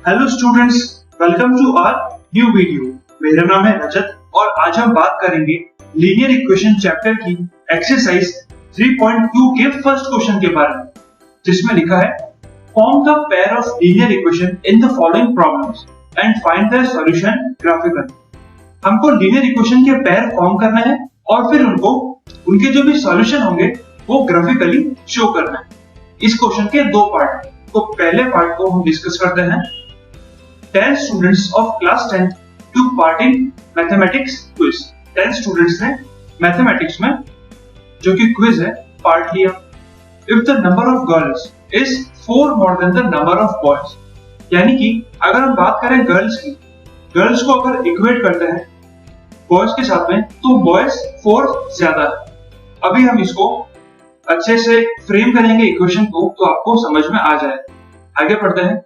Hello students, welcome to our new video. मेरा नाम है रजत और आज हम बात करेंगे लीनियर इक्वेशन चैप्टर की एक्सरसाइज 3.2 के फर्स्ट क्वेश्चन के बारे में, जिसमें लिखा है form the pair of linear equation in the following problems and find the solution graphically. हमको लीनियर इक्वेशन के पेयर फॉर्म करना है और फिर उनके जो भी सॉल्यूशन होंगे वो ग्राफिकली शो करना है। इस क्वेश्चन के दो पार्ट हैं, तो पहले पार्ट को हम डिस्कस करते हैं। 10 students of class 10 took part in mathematics quiz। 10 students ने मैथमेटिक्स में जो कि क्विज है पार्ट लिया। If the number of girls is 4 more than the number of boys, यानी कि अगर हम बात करें गर्ल्स की, गर्ल्स को अगर इक्वेट करते हैं बॉयज के साथ में तो बॉयज 4 ज्यादा है। अभी हम इसको अच्छे से फ्रेम करेंगे इक्वेशन को तो आपको समझ में आ जाए। आगे पढ़ते हैं।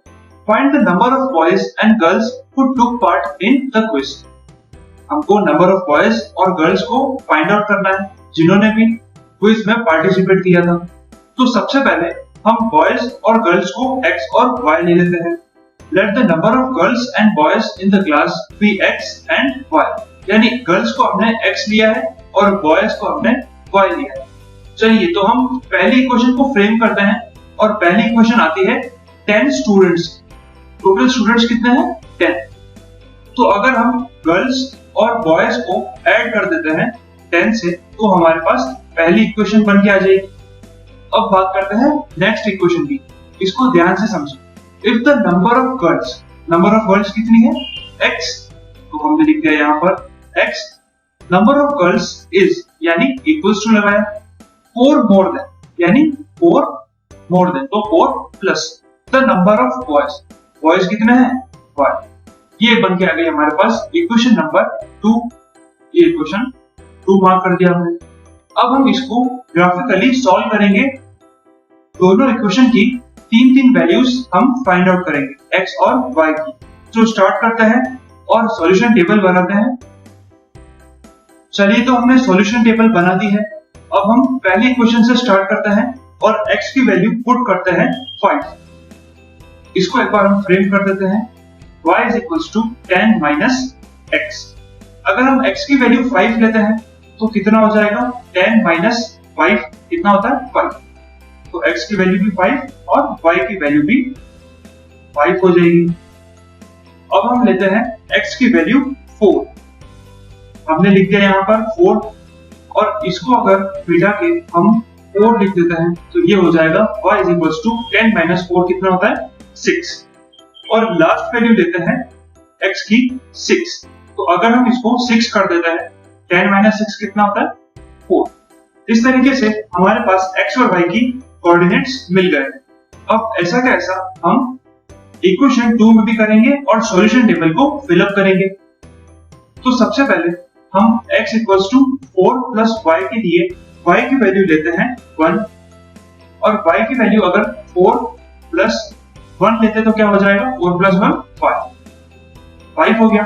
Find the number of boys and girls who took part in the quiz। हमको नंबर ऑफ बॉयज और गर्ल्स को फाइंड आउट करना है जिन्होंने भी क्विज में पार्टिसिपेट किया था। तो सबसे पहले हम बॉयज और गर्ल्स को x और y ले लेते हैं। Let the number of girls and boys in the class be x and y। यानी गर्ल्स को हमने x लिया है और बॉयज को हमने y लिया है। चलिए तो हम पहली इक्वेशन को फ्रेम करते हैं और पहली इक्वेशन आती है 10 स्टूडेंट्स। टोटल स्टूडेंट्स कितने हैं? 10। तो अगर हम गर्ल्स और बॉयज को ऐड कर देते हैं 10 से तो हमारे पास पहली इक्वेशन बन के आ जाएगी। अब बात करते हैं नेक्स्ट इक्वेशन की, इसको ध्यान से समझो। If the number of girls कितनी है? x, तो हमने लिख दिया यहाँ पर x। Number of girls is यानी इक्वल्स टू लगाया 4 मोर देन, यानी 4 मोर देन, तो 4 plus the number of boys कितने हैं? 5। ये बन के आ गई हमारे पास इक्वेशन नंबर 2। ये इक्वेशन 2 मार्क कर दिया हमने। अब हम इसको ग्राफिकली सॉल्व करेंगे। दोनों इक्वेशन की 3 वैल्यूज हम फाइंड आउट करेंगे x और y की। तो स्टार्ट करते हैं और सॉल्यूशन टेबल बनाते हैं। चलिए तो हमने सॉल्यूशन टेबल बना दी है। अब हम पहली इक्वेशन से स्टार्ट करते हैं और x की वैल्यू पुट करते हैं 5। इसको एक बार हम फ्रेम कर देते हैं। y is equals to 10 minus x। अगर हम x की वैल्यू 5 लेते हैं तो कितना हो जाएगा? 10 minus 5 कितना होता है? 5। तो x की वैल्यू भी 5 और y की वैल्यू भी 5 हो जाएगी। अब हम लेते हैं x की वैल्यू 4। हमने लिख दिया यहाँ पर 4 और इसको अगर मिला के हम 4 लिख देते हैं तो ये हो जाएगा y is equals to 10 minus 4 कितना होता है? 6। और लास्ट वैल्यू लेते हैं x की 6। तो अगर हम इसको 6 कर देते हैं 10 minus 6 कितना होता है? 4। इस तरीके से हमारे पास x और y की कोऑर्डिनेट्स मिल गए। अब ऐसा का ऐसा हम इक्वेशन 2 में भी करेंगे और सॉल्यूशन टेबल को फिलअप करेंगे। तो सबसे पहले हम x equals to 4 plus y के लिए y की वैल्यू लेते हैं 1 और y की वैल्यू अगर 4 प्लस 1 लेते तो क्या हो जाएगा? 4 प्लस 1 5 हो गया।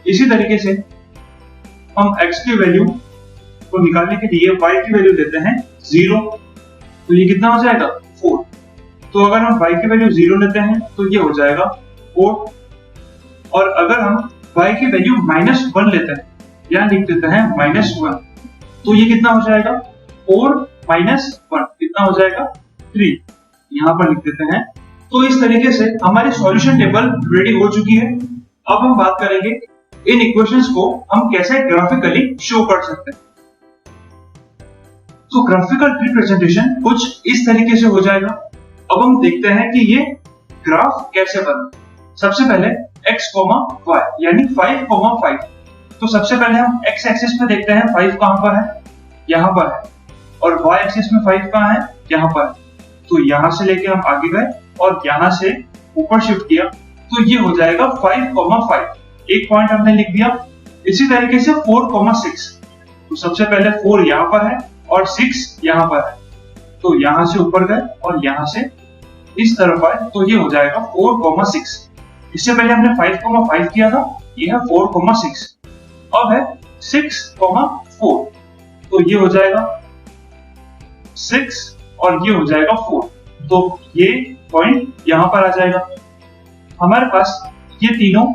इसी तरीके से हम x की वैल्यू को निकालने के लिए y की वैल्यू लेते हैं 0, तो ये कितना हो जाएगा? 4। तो अगर हम y की वैल्यू 0 लेते हैं तो ये हो जाएगा 4। और अगर हम y की वैल्यू -1 लेते हैं, यहाँ लिख देते हैं -1, तो ये कितना हो जाएगा? 4 -1 कितना हो जाएगा? 3। यहाँ पर लिख देते हैं। तो इस तरीके से हमारी सॉल्यूशन टेबल रेडी हो चुकी है। अब हम बात करेंगे इन इक्वेशंस को हम कैसे ग्राफिकली शो कर सकते हैं। तो ग्राफिकल रिप्रेजेंटेशन कुछ इस तरीके से हो जाएगा। अब हम देखते हैं कि ये ग्राफ कैसे बना। सबसे पहले x, y यानी 5, 5। तो सबसे पहले हम x एक्सिस पे देखते हैं 5 कहां पर है? यहाँ पर है। और y एक्सिस में 5 कहां है? यहाँ पर है। तो यहां से लेके हम आगे गए और यहां से ऊपर शिफ्ट किया तो ये हो जाएगा 5, 5। एक पॉइंट हमने लिख दिया। इसी तरीके से 4, 6। तो सबसे पहले 4 यहाँ पर है और 6 यहाँ पर है। तो यहां से ऊपर गए और यहां से इस तरफ आए तो ये हो जाएगा 4, 6। इससे पहले हमने 5, 5 किया था, ये है 4, 6। अब है 6, 4। तो ये हो जाएगा 6 और ये हो जाएगा 4। तो ये पॉइंट यहां पर आ जाएगा। हमारे पास ये तीनों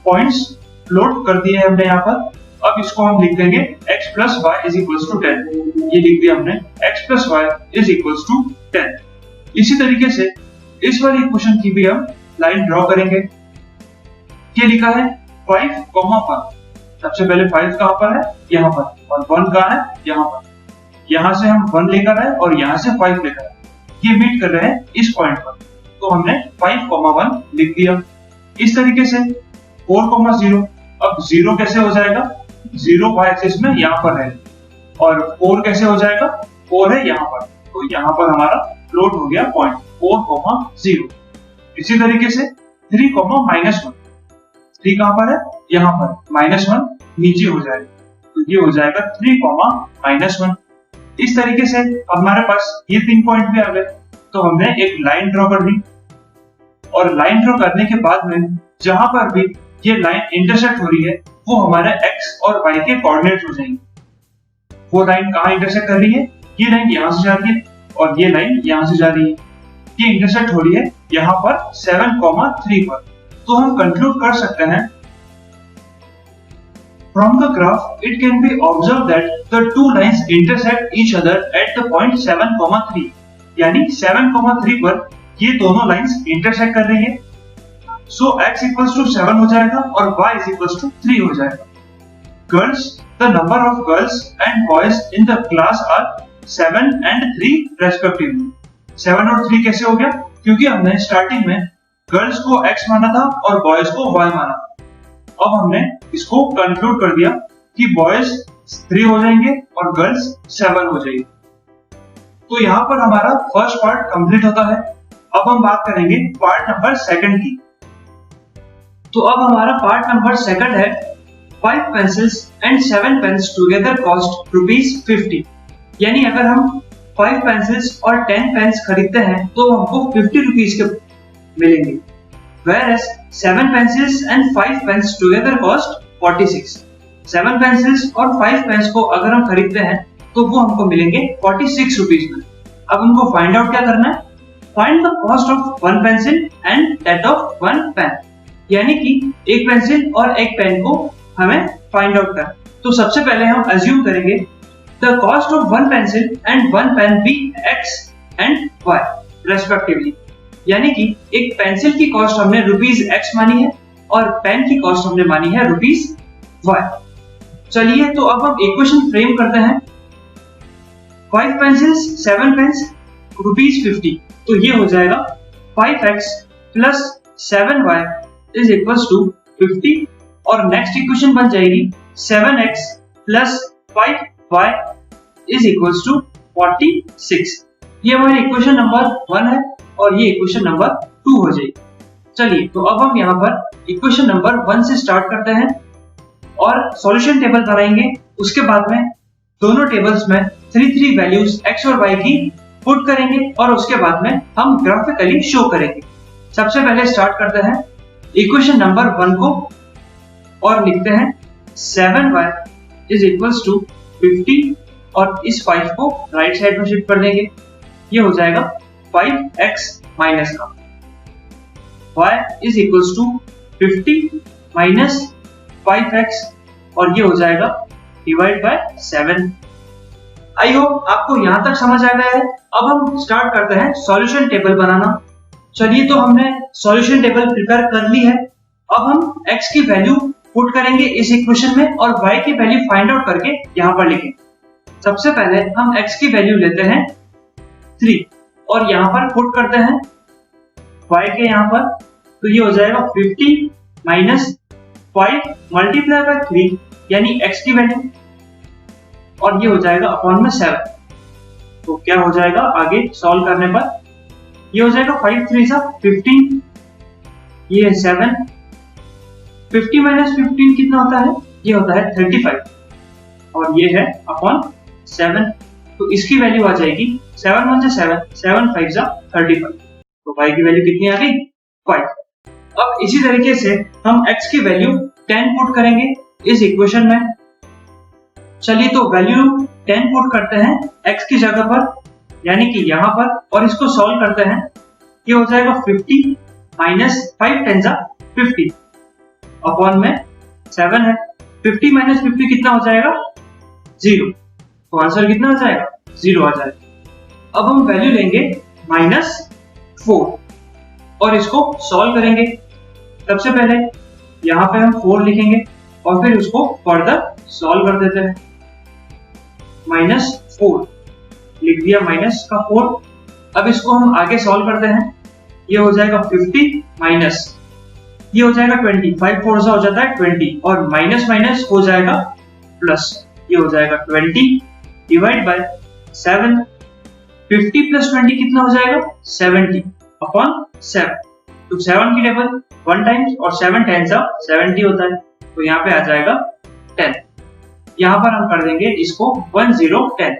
पॉइंट्स प्लॉट कर दिए हमने यहाँ पर। अब इसको हम लिख देंगे x plus y is equal to 10। ये लिख दिया हमने x plus y is equal to 10। इसी तरीके से इस वाली इक्वेशन की भी हम लाइन ड्रॉ करेंगे। ये लिखा है 5, 1। सबसे पहले 5 कहाँ पर है, यहाँ पर, और 1 कहाँ है, यहाँ पर। यहाँ से हम 1 लेकर आए और यहाँ से 5 लेकर आए, ये मीट कर रहे हैं इस पॉइंट पर, तो हमने 5, 1 लिख दिया। इस तरीके से 4, 0। अब 0 कैसे हो जाएगा, 0 y एक्सिस में यहाँ पर है, और 4 कैसे हो जाएगा, 4 है यहाँ पर, तो यहाँ पर हमारा प्लॉट हो गया पॉइंट 4, 0। इसी तरीके से 3, -1। 3 कहाँ पर है, यहाँ पर, -1 नीचे हो जाएगा, तो ये हो जाएगा 3, -1। इस तरीके से हमारे पास ये 3 पॉइंट भी आ गए, तो हमने एक लाइन ड्रॉ कर दी, और लाइन ड्रॉ करने के बाद में जहां पर भी ये लाइन इंटरसेक्ट हो रही है वो हमारे x और y के कोऑर्डिनेट्स हो जाएंगे। वो लाइन कहाँ इंटरसेक्ट कर रही है, ये लाइन यहाँ से जा रही है और ये लाइन यहाँ से जा रही है, ये इंटरसेक्ट हो रही है यहाँ पर 7, 3 पर। तो हम कंक्लूड कर सकते हैं from the graph it can be observed that the two lines intersect each other at the point 7, 3। यानी 7, 3 पर ये दोनों लाइंस इंटरसेक्ट कर रही है। So x equals to 7 हो जाएगा और y is equals to 3 हो जाएगा। Girls, the number of girls and boys in the class are 7 and 3 respectively। 7 और 3 कैसे हो गया, क्योंकि हमने स्टार्टिंग में गर्ल्स को x माना था और बॉयज को y माना। अब हमने इसको कंक्लूड कर दिया कि बॉयज 3 हो जाएंगे और गर्ल्स 7 हो जाएंगी। तो यहाँ पर हमारा फर्स्ट पार्ट कंप्लीट होता है। अब हम बात करेंगे पार्ट नंबर सेकंड की। तो अब हमारा पार्ट नंबर सेकंड है 5 pencils and 7 pens together cost ₹50। यानी अगर हम 5 pencils और 10 pens खरीदते हैं तो हमको 50 रुपीज के मिलेंगे, whereas 7 pencils and 5 pens together cost 46। 7 pencils और 5 pens को अगर हम खरीदते हैं तो वो हमको मिलेंगे 46 रुपीज में। अब हमको फाइंड आउट क्या करना है, find the cost of 1 pencil and that of 1 pen। यानी कि एक पेंसिल और एक पेन को हमें फाइंड आउट करना। तो सबसे पहले हम अज्यूम करेंगे the cost of 1 pencil and 1 pen be x and y respectively. यानी कि एक पेंसिल की कॉस्ट हमने ₹x मानी है और पेन की कॉस्ट हमने मानी है ₹y। चलिए तो अब हम इक्वेशन फ्रेम करते हैं। 5 pencils 7 pens ₹50, तो ये हो जाएगा 5x plus 7y is equals to 50, और नेक्स्ट इक्वेशन बन जाएगी 7x plus 5y is equals to 46। ये हमारी इक्वेशन नंबर 1 है और ये इक्वेशन नंबर 2 हो जाएगी। चलिए तो अब हम यहाँ पर इक्वेशन नंबर 1 से स्टार्ट करते हैं और सॉल्यूशन टेबल बनाएंगे। उसके बाद में दोनों टेबल्स में 3 वैल्यूज x और y की पुट करेंगे और उसके बाद में हम ग्राफिकली शो करेंगे। सबसे पहले स्टार्ट करते हैं इक्वेशन नंबर 1 को और लिखते हैं 7y is equals to 50, और इस 5 को राइट साइड में शिफ्ट कर देंगे। ये हो जाएगा 5x माइनस का y is equals to 50 minus 5x, और ये हो जाएगा डिवाइड बाय 7। आई होप आपको यहाँ तक समझ आ गया है। अब हम स्टार्ट करते हैं सॉल्यूशन टेबल बनाना। चलिए तो हमने सॉल्यूशन टेबल प्रिपेयर कर ली है। अब हम x की वैल्यू पुट करेंगे इस इक्वेशन में और y की वैल्यू फाइंड आउट करके यहाँ पर लिखेंगे। सबसे पहले हम x की वैल्यू लेते हैं 3 और यहाँ पर पुट करते हैं y के यहाँ पर, तो ये हो जाएगा 50 माइनस 5 मल्टीप्लाई बाय 3 यानी x की वैल्यू, और ये हो जाएगा अपॉन में 7। तो क्या हो जाएगा आगे सॉल्व करने पर, ये हो जाएगा 5 3 15, ये 7, 50 माइनस 15 कितना होता है, ये होता है 35, और ये है अपॉन 7। तो इसकी वैल्यू आ जाएगी 7 1 7, 7 5 35। तो y की वैल्यू कितनी आ गई, 5। अब इसी तरीके से हम x की वैल्यू 10 पुट करेंगे इस इक्वेशन में। चलिए तो वैल्यू 10 पुट करते हैं x की जगह पर, यानी कि यहाँ पर, और इसको सॉल्व करते हैं। ये हो जाएगा 50 माइनस 5 10 जा 50 अपॉन में 7 है। 50 माइनस 50 कितना हो जाएगा? 0। तो आंसर कितना हो जाएगा? 0 आ जाएगा। अब हम वैल्यू लेंगे -4 और इसको सॉल्व करेंगे। सबसे पहले यहाँ पे हम 4 लिखेंगे और फिर उसको फर्दर सॉल्व कर देते हैं। -4 लिख दिया, माइनस का 4। अब इसको हम आगे सॉल्व करते हैं। ये हो जाएगा 50 माइनस ये हो जाएगा 20, 5 4 से हो जाता है 20 और माइनस माइनस हो जाएगा प्लस, ये हो जाएगा 20 डिवाइड बाय 7। 50 प्लस 20 कितना हो जाएगा? 70 अपॉन 7। तो 7 की टेबल 1 टाइम्स और 7 10 70 होता है, तो यहाँ पे आ जाएगा 10। यहाँ पर हम कर देंगे इसको 1 0 10।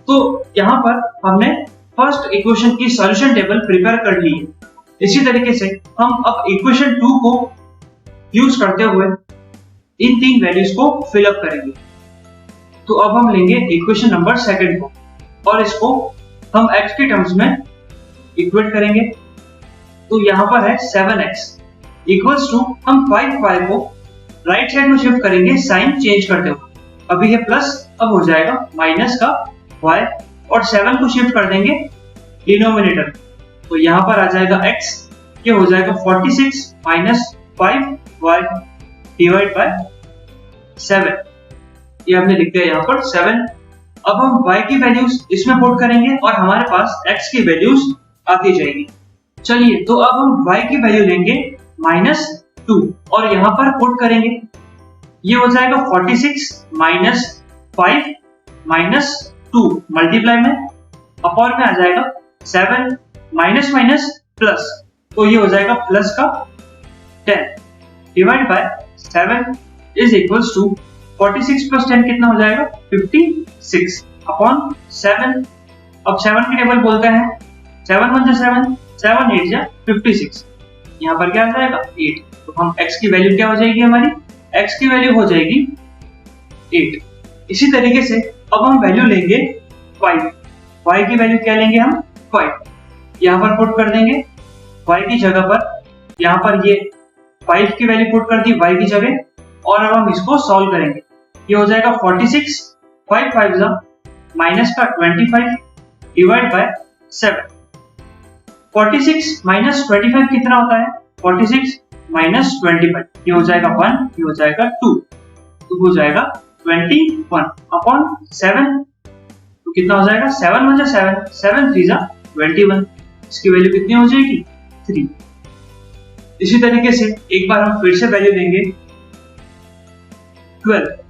तो यहाँ पर हमने फर्स्ट इक्वेशन की सॉल्यूशन टेबल प्रिपेयर कर ली है। इसी तरीके से हम अब इक्वेशन 2 को यूज करते हुए इन 3 वैल्यूज को फिलअप करेंगे। तो अब हम लेंगे इक्वेशन नंबर 2 को और इसको हम x के टर्म्स में इक्वेट करेंगे। तो यहाँ पर है 7x इक्वल्स टू हम 5y को राइट साइड में शिफ्ट करेंगे साइन चेंज करते हुए। अभी ये प्लस, अब हो जाएगा माइनस का y और 7 को शिफ्ट कर देंगे डिनोमिनेटर। तो यहाँ पर आ जाएगा x, ये हो जाएगा 46 माइनस 5y डिवाइड बाय 7। ये हमने लिख दिया यहाँ पर 7। अब हम y की वैल्यूज इसमें पुट करेंगे और हमारे पास x की वैल्यूज आती जाएगी। चलिए, तो अब हम y की वैल्यू लेंगे -2 और यहाँ पर पुट करेंगे। ये हो जाएगा 46 माइनस 5 माइनस 2 मल्टीप्लाई में अपॉन में आ जाएगा 7 माइनस माइनस प्लस, तो ये हो जाएगा प्लस का 10 divide by 7 is equals to 46 plus 10 कितना हो जाएगा? 56 अपॉन 7। अब 7 की टेबल बोलते हैं 7 1 जा 7, 7 8 जा 56। यहाँ पर क्या आ जाएगा? 8। तो हम x की वैल्यू क्या हो जाएगी? हमारी x की वैल्यू हो जाएगी 8। इसी तरीके से अब हम वैल्यू लेंगे 5। y की वैल्यू क्या लेंगे हम? 5। यहाँ पर पुट कर देंगे y की जगह पर, यहाँ पर ये 5 की वैल्यू पुट कर दी y की जगह और अब हम इसको सॉल्व करेंगे। ये हो जाएगा 46 5 5 जा माइनस का 25 डिवाइड बाय 7। 46 माइनस 25 कितना होता है? 46 माइनस 25, ये हो जाएगा 1, ये हो जाएगा 2, तो हो जाएगा 21 अपॉन 7। तो कितना हो जाएगा? 7 1 जा 7, 7 3 जा 21। इसकी वैल्यू कितनी हो जाएगी? 3। इसी तरीके से एक बार हम फिर से वैल्यू लेंगे 12।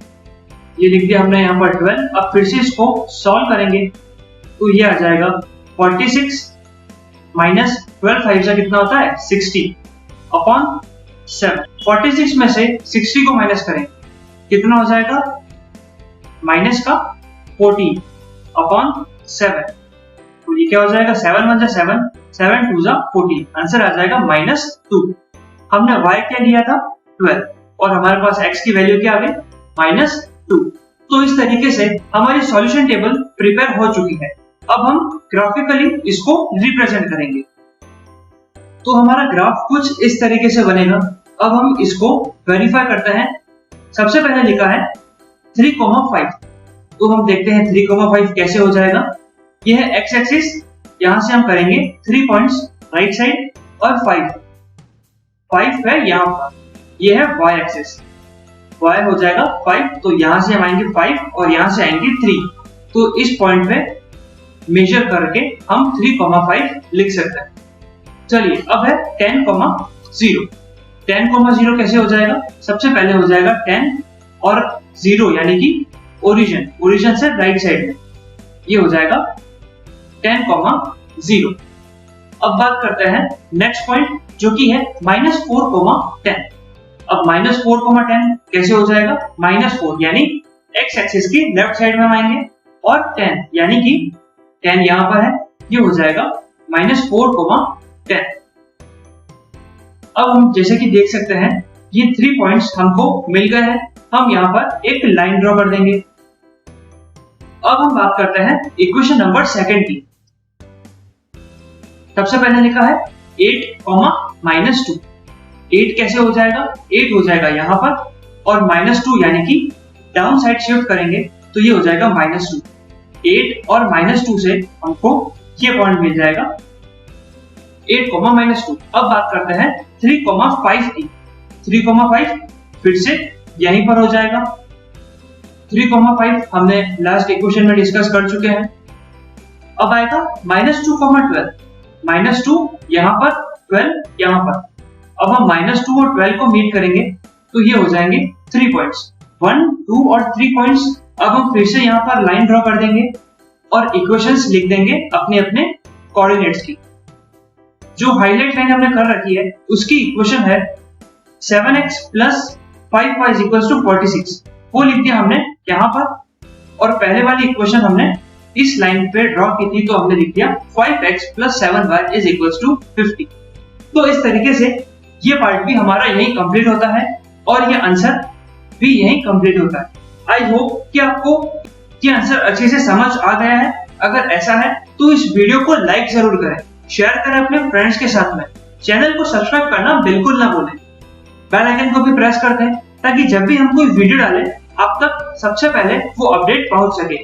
ये लिख दिया हमने यहाँ पर 12। अब फिर से इसको सॉल्व करेंगे तो ये आ जाएगा 46 माइनस 12 5 से कितना होता है? 60 अपॉन 7। 46 में से 60 को माइनस करें कितना हो जाएगा? माइनस का 40 अपॉन 7। तो ये क्या हो जाएगा? 7 1 जा 7, 7 2 जा 40। आंसर आ जाएगा -2। हमने y क्या लिया था? 12 और हमारे पास x की वैल्यू क्या आ गई? -2। तो इस तरीके से हमारी सॉल्यूशन टेबल प्रिपेयर हो चुकी है। अब हम ग्राफिकली इसको रिप्रेजेंट करेंगे। तो हमारा ग्राफ कुछ इस तरीके से बनेगा। अब हम इसको वेरीफाई करते हैं। सबसे पहले लिखा है 3,5। तो हम देखते हैं 3,5 कैसे हो जाएगा। यह है x एक्सिस, यहां से हम करेंगे 3 पॉइंट्स राइट साइड और 5 है यहाँ पर। यह है y एक्सिस, y हो जाएगा 5, तो यहां से हम आएंगे 5 और यहां से आएंगे 3। तो इस पॉइंट पे मेजर करके हम 3,5 लिख सकते हैं। चलिए, अब है 10,0। 10,0 कैसे हो जाएगा? सबसे पहले हो जाएगा 10 और 0 यानी कि ओरिजिन से राइट साइड में, ये हो जाएगा 10,0। अब बात करते हैं नेक्स्ट पॉइंट जो कि है -4,10। अब -4,10 कैसे हो जाएगा? -4 यानी x एक्सिस की लेफ्ट साइड में आएंगे और 10 यानी कि 10 यहाँ पर है, ये हो जाएगा -4,10। अब हम जैसे कि देख सकते हैं ये 3 पॉइंट्स हमको मिल गए हैं। हम यहाँ पर एक लाइन ड्रॉ कर देंगे। अब हम बात करते हैं इक्वेशन नंबर 2 की। सबसे पहले लिखा है 8 -2। 8 कैसे हो जाएगा? 8 हो जाएगा यहाँ पर और -2 यानी कि डाउन साइड शिफ्ट करेंगे तो ये हो जाएगा -2। 8 और -2 से हमको ये पॉइंट मिल जाएगा 8, -2। अब बात करते हैं 3, 5 की। 3, 5 फिर से यहीं पर हो जाएगा। 3, 5 हमने लास्ट इक्वेशन में डिस्कस कर चुके हैं। अब आएगा -2, 12। -2 यहाँ पर, 12 यहाँ पर। अब हम -2 और 12 को मीट करेंगे तो ये हो जाएंगे 3 पॉइंट्स, 1, 2 और 3 पॉइंट्स। अब हम फिर से यहाँ पर लाइन ड्रॉ कर देंगे और इक्वेशंस लिख देंगे अपने अपने कोऑर्डिनेट्स की। जो हाईलाइट लाइन हमने कर रखी है उसकी इक्वेशन है 7x + 5y = 46। वो लिख दिया हमने यहाँ पर। और पहले वाली इक्वेशन हमने इस लाइन पे ड्रॉ की थी तो हमने लिख दिया 5x + 7y = 50। तो इस तरीके से ये पार्ट भी हमारा यहीं कंप्लीट होता है और ये आंसर भी यहीं कंप्लीट होता है। आई होप कि आपको ये आंसर अच्छे से समझ आ गया है। अगर ऐसा है तो इस वीडियो को लाइक जरूर करें, शेयर करें अपने फ्रेंड्स के साथ में। चैनल को सब्सक्राइब करना बिल्कुल ना भूलें। बेल आइकन को भी प्रेस कर दें ताकि जब भी हम कोई वीडियो डालें आप तक सबसे पहले वो अपडेट पहुंच सके।